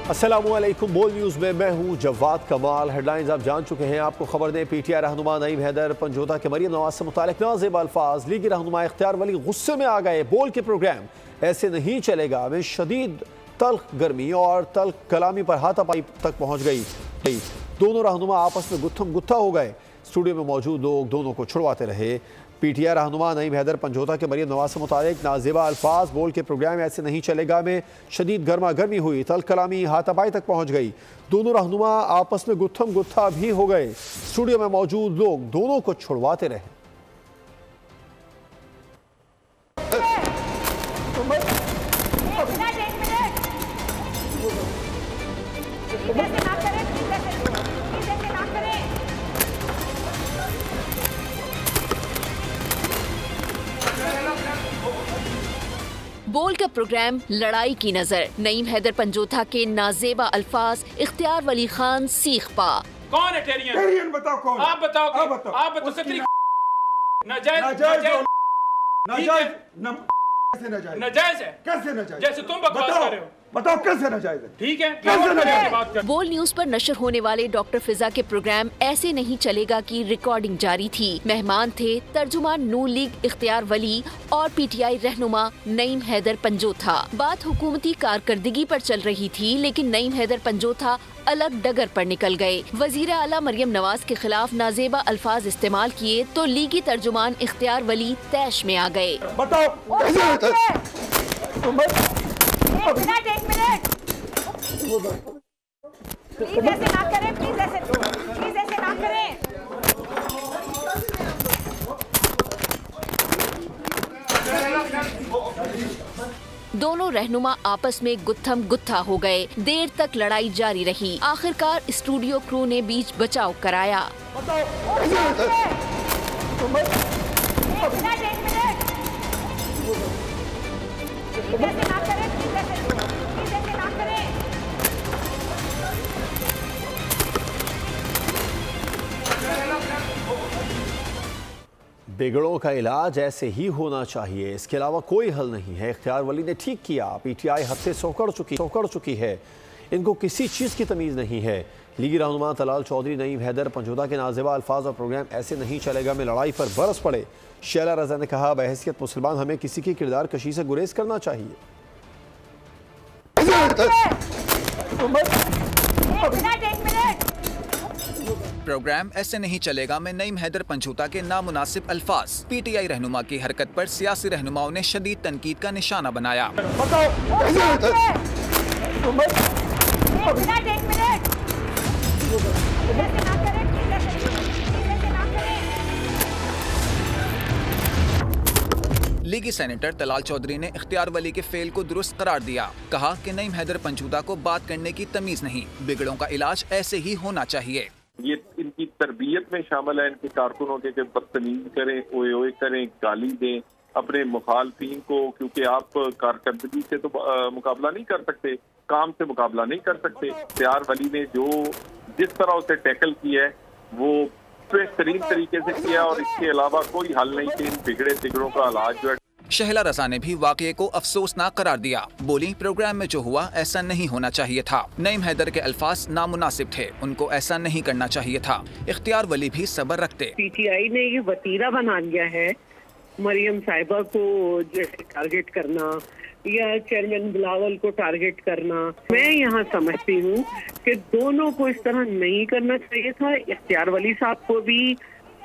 अस्सलामुअलैकुम। बोल न्यूज़ में मैं हूँ जवाद कमाल। हेडलाइंस आप जान चुके हैं। आपको खबर दें, पीटीआई रहनुमा नईम हैदर पंजोता के मरियम नवाज से मुतालिक नाज़ेब अल्फाज। लीगी रहनुमा इख्तियार वली गुस्से में आ गए। बोल के प्रोग्राम ऐसे नहीं चलेगा में शदीद तल्ख गर्मी और तल्ख कलामी पर हाथापाई तक पहुँच गई। दोनों रहनुमा आपस में गुत्थम गुत्था हो गए। स्टूडियो में मौजूद लोग दोनों को छुड़वाते रहे। पीटीआई रहनुमा नईम हैदर पंजोता के मरियम नवाज से मुतालिक नाज़ेबा अल्फाज। बोल के प्रोग्राम ऐसे नहीं चलेगा में शदीद गर्मा गर्मी हुई। तल्ख कलामी हाथापाई तक पहुँच गई। दोनों रहनुमा आपस में गुत्थम गुत्था भी हो गए। स्टूडियो में मौजूद लोग दोनों को छुड़वाते रहे। बोल का प्रोग्राम लड़ाई की नजर। नईम हैदर पंजोता के नाजेबा अल्फाज, इख्तियार वली खान सीख पा। कौन है टेरियन? टेरियन बताओ कौन? आप बताओ। आप बताओ। नाजायज है। कैसे नाजायज? जैसे तुम बकवास कर रहे हो। बताओ कैसे नाजायज है? ठीक है, कैसे नाजायज? बोल न्यूज पर नशर होने वाले डॉक्टर फिजा के प्रोग्राम ऐसे नहीं चलेगा की रिकॉर्डिंग जारी थी। मेहमान थे तर्जुमान नून लीग इख्तियार वली और पीटीआई रहनुमा नईम हैदर पंजोता। बात हुकूमती कारकर्दगी पर चल रही थी, लेकिन नईम हैदर पंजोता अलग डगर पर निकल गए। वजीर आला मरियम नवाज के खिलाफ नाजेबा अल्फाज इस्तेमाल किए तो लीगी तर्जुमान इख्तियार वली तैश में आ गए। बताओ एक मिनट प्लीज ऐसे ना करें, प्लीज ऐसे ना करें। दोनों रहनुमा आपस में गुत्थम गुत्था हो गए। देर तक लड़ाई जारी रही। आखिरकार स्टूडियो क्रू ने बीच बचाव कराया। बिगड़ों का इलाज ऐसे ही होना चाहिए, इसके अलावा कोई हल नहीं है। इख्तियार वली ने ठीक किया। पीटीआई हद से सोकड़ चुकी है। इनको किसी चीज़ की तमीज़ नहीं है। लीगी रहनुमा तलाल चौधरी नईम हैदर पंजोता के नाज़ेबा अल्फाज और प्रोग्राम ऐसे नहीं चलेगा में लड़ाई पर बरस पड़े। शैला रजा ने कहा, बहैसियत मुसलमान हमें किसी की किरदार कशी से गुरेज करना चाहिए। प्रोग्राम ऐसे नहीं चलेगा में नईम हैदर पंजोता के नामुनासिब अल्फाज। पीटीआई रहनुमा की हरकत पर सियासी रहनुमाओं ने शदीद तनकीद का निशाना बनाया। लीगी सेनेटर तलाल चौधरी ने इख्तियार वली के फेल को दुरुस्त करार दिया। कहा कि नईम हैदर पंजोता को बात करने की तमीज नहीं, बिगड़ों का इलाज ऐसे ही होना चाहिए। ये इनकी तरबियत में शामिल है। इनके कारकुनों के बदतमीज करें, ओए ओए करें, गाली दें अपने मुखालफीन को, क्योंकि आप कारकर्दगी से तो मुकाबला नहीं कर सकते, काम से मुकाबला नहीं कर सकते। इख्तियार वली ने जिस तरह उसे टैकल किया है वो बेहतरीन तरीके से किया और इसके अलावा कोई हल नहीं कि इन बिगड़े तिगड़ों का इलाज जो है। शहला रजा ने भी वाक़ये को अफसोसनाक करार दिया। बोली, प्रोग्राम में जो हुआ ऐसा नहीं होना चाहिए था। नईम हैदर के अल्फाज नामुनासिब थे, उनको ऐसा नहीं करना चाहिए था। इख्तियार वली भी सब्र रखते। पीटीआई ने ये वतीरा बना लिया है मरियम साहिबा को जैसे टारगेट करना या चेयरमैन बिलावल को टारगेट करना। मैं यहाँ समझती हूँ कि दोनों को इस तरह नहीं करना चाहिए था। इख्तियार वली साहब को भी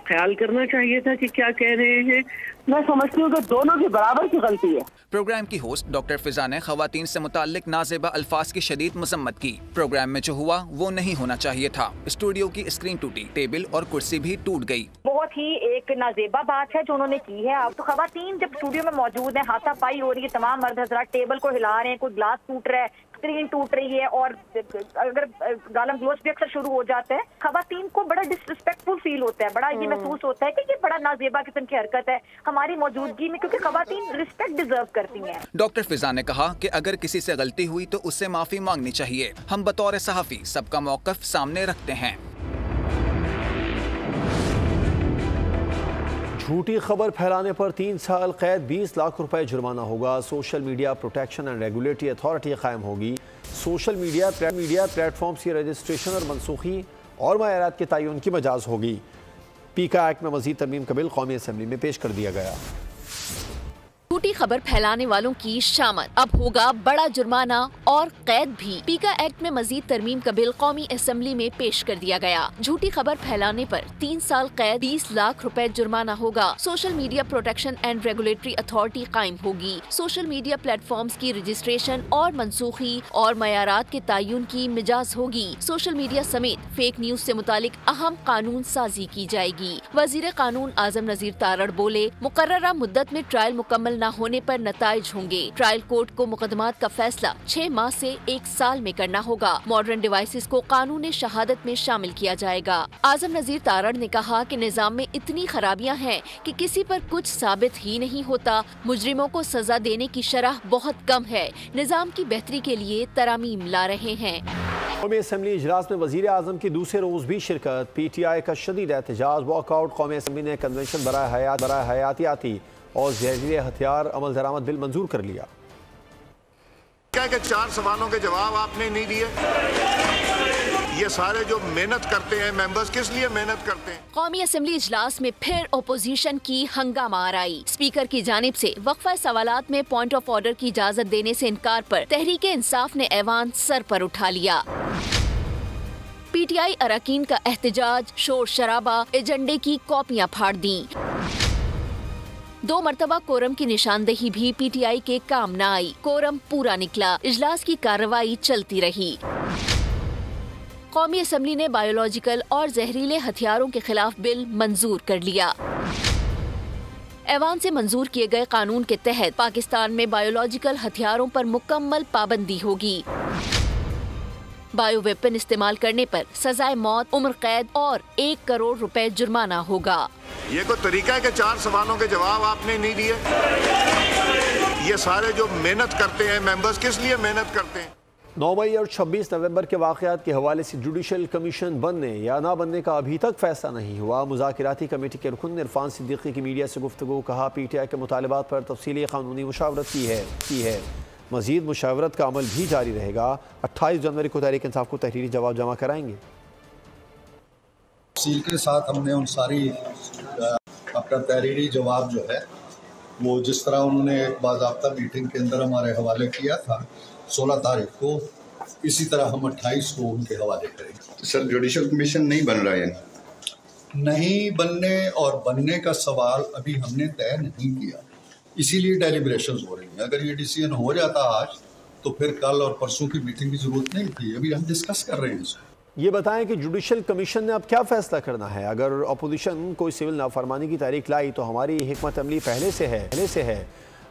ख्याल करना चाहिए था कि क्या कह रहे हैं। मैं समझती हूँ कि दोनों की बराबर की गलती है। प्रोग्राम की होस्ट डॉक्टर फिजा ने खवातीन से मुताल्लिक नाज़ेबा अल्फाज की शदीद मजम्मत की। प्रोग्राम में जो हुआ वो नहीं होना चाहिए था। स्टूडियो की स्क्रीन टूटी, टेबल और कुर्सी भी टूट गई। बहुत ही एक नाजेबा बात है जो उन्होंने की है। अब तो खवातीन जब स्टूडियो में मौजूद है, हाथापाई हो रही है, तमाम मर्द हजरात टेबल को हिला रहे हैं, कोई ग्लास टूट रहा है, स्क्रीन टूट रही है और अगर गालम ग्लोस भी अक्सर शुरू हो जाता है, खवातीन को बड़ा डिसरिस्पेक्टफुल फील होता है, बड़ा ये महसूस होता है कि ये बड़ा नाजेबा किस्म की हरकत है हमारी मौजूदगी में, क्योंकि खवातीन रिस्पेक्ट डिजर्व करती हैं। डॉक्टर फिजा ने कहा कि अगर किसी से गलती हुई तो उससे माफी मांगनी चाहिए। हम बतौर सहाफी सबका मौकफ सामने रखते हैं। झूठी खबर फैलाने पर 3 साल कैद, 20 लाख रुपए जुर्माना होगा। Social media protection and regulatory authority कायम होगी। सोशल मीडिया प्लेटफॉर्म्स की रजिस्ट्रेशन और मनसूखी और मायारात के तयन की मजाज होगी। पीका एक्ट में मजीद तरमीम का बिल कौमी असम्बली में पेश कर दिया गया। झूठी खबर फैलाने वालों की शामत, अब होगा बड़ा जुर्माना और कैद भी। पीका एक्ट में मजीद तरमीम का बिल कौमी असम्बली में पेश कर दिया गया। झूठी खबर फैलाने पर 3 साल कैद, 20 लाख रुपए जुर्माना होगा। Social media protection and regulatory authority कायम होगी। सोशल मीडिया प्लेटफॉर्म्स की रजिस्ट्रेशन और मनसूखी और मयारात के तयन की मिजाज होगी। सोशल मीडिया समेत फेक न्यूज से मुतालिक अहम कानून साजी की जाएगी। वजीर कानून आजम नजीर तारड़ बोले, मुकर्ररा मुद्दत में ट्रायल मुकम्मल न होने पर नताइज होंगे। ट्रायल कोर्ट को मुकदमात का फैसला 6 माह से 1 साल में करना होगा। मॉडर्न डिवाइसेस को कानून शहादत में शामिल किया जाएगा। आजम नजीर तारड़ ने कहा कि निजाम में इतनी खराबियां हैं कि किसी पर कुछ साबित ही नहीं होता। मुजरिमों को सजा देने की शरह बहुत कम है। निजाम की बेहतरी के लिए तरामीम ला रहे हैं। कौमी असम्बली इजलास में वजीर आजम की दूसरे रोज भी शिरकत। PTI का शदीद एहतजाज, वॉकआउट। कौमी असम्बली ने कन्वेंशन बराए हयातियाती और जहरीले हथियार अमल दरामद बिल मंजूर कर लिया। क्या कि 4 सवालों के जवाब आपने नहीं दिए। ये सारे जो मेहनत करते हैं मेंबर्स, किस लिए मेहनत करते हैं? कौमी असम्बली इजलास में फिर ओपोजिशन की हंगामा आराई। स्पीकर की जानिब से वक्फा सवालात में पॉइंट ऑफ ऑर्डर की इजाजत देने से इनकार पर तहरीके इंसाफ ने ऐवान सर पर उठा लिया। PTI अरकान का एहतजाज, शोर शराबा, एजेंडे की कॉपियां फाड़ दी। 2 मरतबा कोरम की निशानदेही भी PTI के काम न आई। कोरम पूरा निकला। इजलास की कार्रवाई चलती रही। कौमी असम्बली ने बायोलॉजिकल और जहरीले हथियारों के खिलाफ बिल मंजूर कर लिया। ऐवान से मंजूर किए गए कानून के तहत पाकिस्तान में बायोलॉजिकल हथियारों पर मुकम्मल पाबंदी होगी। बायो वेपन इस्तेमाल करने पर सजाए मौत, उम्र कैद और 1 करोड़ रुपए जुर्माना होगा। ये कोई तरीका है कि 4 सवालों के जवाब आपने नहीं दिए। ये सारे जो मेहनत करते हैं मेंबर्स, किस लिए मेहनत करते हैं? 9 मई और 26 नवंबर के वाक़यात के हवाले से जुडिशल कमीशन बनने या ना बनने का अभी तक फैसला नहीं हुआ। मुज़ाकिराती कमेटी के रुकन इरफान सिद्दीकी की मीडिया से गुफ्तगू। कहा, PTI के मुतालबात पर तफसीली कानूनी मुशावरत की है। मजीद मुशावरत का अमल भी जारी रहेगा। 28 जनवरी को तहरीक इंसाफ को तहरीरी जवाब जमा कराएंगे। तफसील के साथ हमने उन सारी अपना तहरीरी जवाब जो है वो जिस तरह उन्होंने एक बाज़ाब्ता मीटिंग के अंदर हमारे हवाले किया था 16 तारीख को, इसी तरह हम 28 को उनके हवाले करेंगे। सर, जुडिशल कमीशन नहीं बन रहा है? नहीं बनने और बनने का सवाल अभी हमने तय नहीं किया, इसीलिए डेलिब्रेशंस हो रही हैं। अगर ये डिसीजन हो जाता आज तो फिर कल और परसों की मीटिंग की जरूरत नहीं थी। अभी हम डिस्कस कर रहे हैं इसको। ये बताएं कि जुडिशल कमीशन ने अब क्या फैसला करना है। अगर अपोजिशन कोई सिविल नाफरमानी की तारीख लाई तो हमारी हिकमत अमली पहले से है।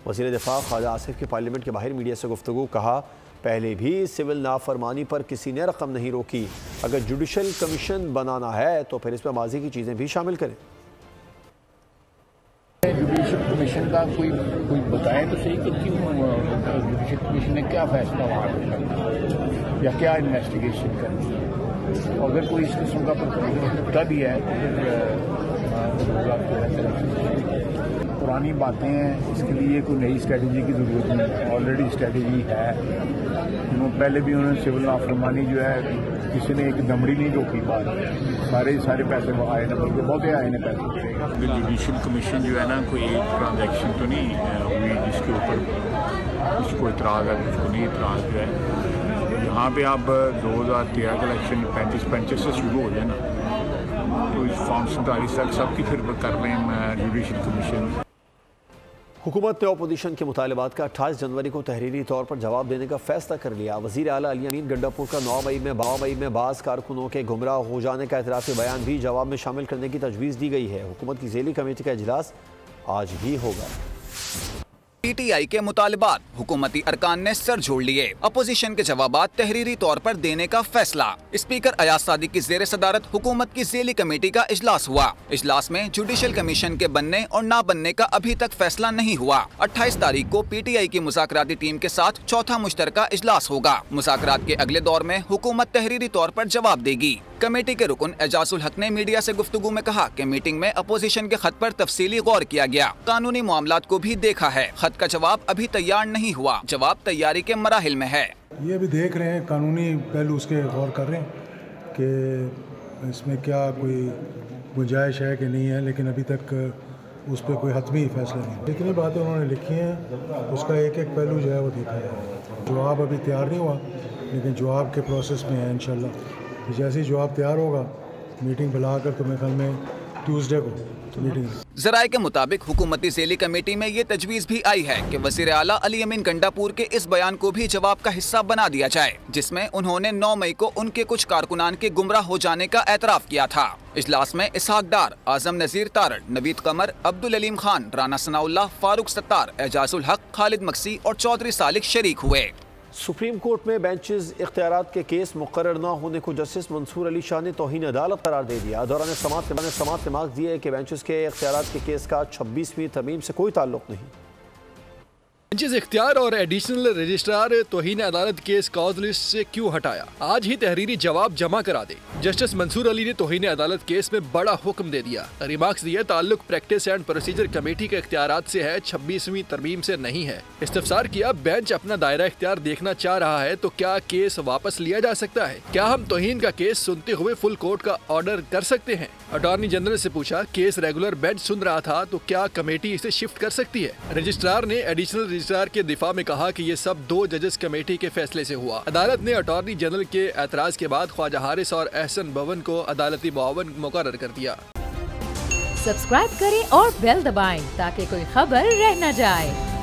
वज़ीर दिफा ख्वाजा आसिफ की पार्लियामेंट के बाहर मीडिया से गुफ्तगू। कहा, पहले भी सिविल नाफरमानी पर किसी ने रकम नहीं रोकी। अगर जुडिशल कमीशन बनाना है तो फिर इसमें माजी की चीज़ें भी शामिल करें। जुडिशल कमीशन का कोई बताए तो सही कि क्यों जुडिशल कमीशन ने क्या फैसला वहाँ पर करना या क्या इन्वेस्टिगेशन करनी है। अगर कोई इस किस्म का प्रपोजल होता भी है तो पुरानी बातें हैं, इसके लिए कोई नई स्ट्रेटजी की ज़रूरत नहीं है। ऑलरेडी स्ट्रेटजी है। पहले भी उन्होंने सिविल नाफरमानी जो है किसी ने एक दमड़ी नहीं रोकी, बात सारे पैसे वो आए ना, बल्कि बहुत आए ना पैसे। जुडिशल कमीशन जो है ना, कोई एक ट्रांजैक्शन तो नहीं हुई जिसके ऊपर कुछ इतराज़ है, कुछ को नहीं इतराज़ जो है। यहाँ पे आप 2013 का इलेक्शन 35 से शुरू हो जाए ना, तो इस फॉर्म 47 तक सबकी फिर कर रहे हैं जुडिशल कमीशन। हुकूमत ने अपोजिशन के मुतालबात का 28 जनवरी को तहरीरी तौर पर जवाब देने का फैसला कर लिया। वज़ीर आला अली अमीन गंडापुर का 9 मई में बाज़ कारकुनों के गुमराह हो जाने का एतराफ़ी बयान भी जवाब में शामिल करने की तजवीज़ दी गई है। हुकूमत की ज़ेली कमेटी का इजलास आज भी होगा। PTI के मुतालबात हुकूमती अरकान ने सर जोड़ लिए। अपोजिशन के जवाबात तहरीरी तौर पर देने का फैसला। स्पीकर अयाज सादिक की ज़ेर सदारत हुकूमत की ज़ेली कमेटी का इजलास हुआ। इजलास में जुडिशल कमीशन के बनने और ना बनने का अभी तक फैसला नहीं हुआ। 28 तारीख को PTI की मुज़ाकराती टीम के साथ चौथा मुश्तरका इजलास होगा। मुज़ाकरात के अगले दौर में हुकूमत तहरीरी तौर पर जवाब देगी। कमेटी के रुकन एजाजुल हक ने मीडिया से गुफ्तगू में कहा कि मीटिंग में अपोजिशन के खत पर तफसीली गौर किया गया। कानूनी मामलात को भी देखा है। खत का जवाब अभी तैयार नहीं हुआ। जवाब तैयारी के मराहिल में है। ये अभी देख रहे हैं, कानूनी पहलू उसके गौर कर रहे हैं कि इसमें क्या कोई गुंजाइश है कि नहीं है, लेकिन अभी तक उस पर कोई हतमी फैसला नहीं। जितनी बातें उन्होंने लिखी हैं उसका एक एक पहलू जो है वो देखा है। जवाब अभी तैयार नहीं हुआ, लेकिन जवाब के प्रोसेस में है इंशाल्लाह। जैसे ही जवाब तैयार होगा मीटिंग बुलाकर तो मेरे ख्याल में ट्यूसडे को मीटिंग। जराये के मुताबिक हुकूमती ज़ेली कमेटी में ये तजवीज़ भी आई है कि वज़ीर आला अली अमीन गंडापुर के इस बयान को भी जवाब का हिस्सा बना दिया जाए, जिसमें उन्होंने 9 मई को उनके कुछ कारकुनान के गुमराह हो जाने का एतराफ़ किया था। इजलास में इसहाक डार, आजम नज़ीर तारड़, नवीद कमर, अब्दुल अलीम खान, राना सनाउल्लाह, फारूक सत्तार, एजाजुल हक, खालिद मक्सी और चौधरी सालिक शरीक हुए। सुप्रीम कोर्ट में बेंचेस इख्तियारात के केस मुकर्रर न होने को जस्टिस मंसूर अली शाह ने तौहीन अदालत करार दे दिया। दौरान समाअत ने मार्क दिया कि बेंचेस के इख्तियारात के केस का 26वीं तरमीम से कोई ताल्लुक नहीं। बेंचेस इख्तियार और एडिशनल रजिस्ट्रार तौहीन अदालत केस कॉज लिस्ट से क्यों हटाया, आज ही तहरीरी जवाब जमा करा दे। जस्टिस मंसूर अली ने तौहीन अदालत केस में बड़ा हुक्म दे दिया। रिमार्क्स दिए ताल्लुक प्रैक्टिस एंड प्रोसीजर कमेटी के इख्तियारात से है, 26वीं तरमीम से नहीं है। इस्तफसार किया, बेंच अपना दायरा इख्तियार देखना चाह रहा है तो क्या केस वापस लिया जा सकता है? क्या हम तौहीन का केस सुनते हुए फुल कोर्ट का ऑर्डर कर सकते हैं? अटॉर्नी जनरल से पूछा, केस रेगुलर बेंच सुन रहा था तो क्या कमेटी इसे शिफ्ट कर सकती है? रजिस्ट्रार ने एडिशनल रजिस्ट्रार के दिफा में कहा कि ये सब 2 जजेस कमेटी के फैसले से हुआ। अदालत ने अटॉर्नी जनरल के एतराज के बाद ख्वाजा हारिस और एहसन भवन को अदालती मुआवन मुकर्रर कर दिया। सब्सक्राइब करें और बेल दबाएं ताकि कोई खबर रह न जाए।